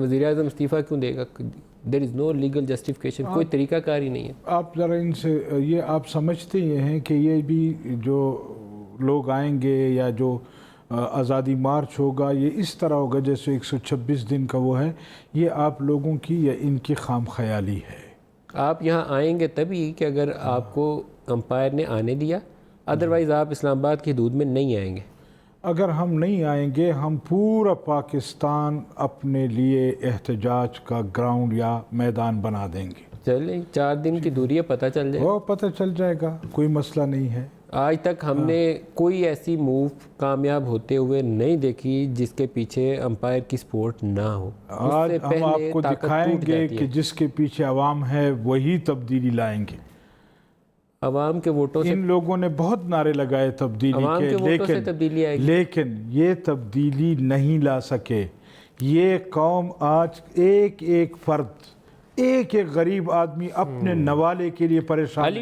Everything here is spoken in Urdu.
وزیر اعظم استعفیٰ کیوں دے گا؟ دیر از نو لیگل جسٹیفیکیشن، کوئی طریقہ کار ہی نہیں ہے۔ آپ ذرا ان سے یہ آپ سمجھتے یہ ہیں کہ یہ بھی جو لوگ آئیں گے یا جو آزادی مارچ ہوگا یہ اس طرح ہوگا جیسے 126 دن کا وہ ہے، یہ آپ لوگوں کی یا ان کی خام خیالی ہے؟ آپ یہاں آئیں گے تبھی کہ اگر آپ کو امپائر نے آنے دیا، ادروائز آپ اسلام آباد کی حدود میں نہیں آئیں گے۔ اگر ہم نہیں آئیں گے ہم پورا پاکستان اپنے لیے احتجاج کا گراؤنڈ یا میدان بنا دیں گے۔ چلیں 4 دن کی دوری ہے، پتہ چل جائے، وہ پتہ چل جائے گا، کوئی مسئلہ نہیں ہے۔ آج تک ہم نے کوئی ایسی موو کامیاب ہوتے ہوئے نہیں دیکھی جس کے پیچھے امپائر کی سپورٹ نہ ہو۔ آج ہم آپ کو دکھائیں گے کہ جس کے پیچھے عوام ہے وہی تبدیلی لائیں گے۔ عوام کے ووٹوں سے، ان لوگوں نے بہت نعرے لگائے تبدیلی عوام کے ووٹوں سے تبدیلی آئے گی، لیکن یہ تبدیلی نہیں لا سکے۔ یہ قوم آج ایک ایک فرد، ایک ایک غریب آدمی اپنے نوالے کے لیے پریشان ہے۔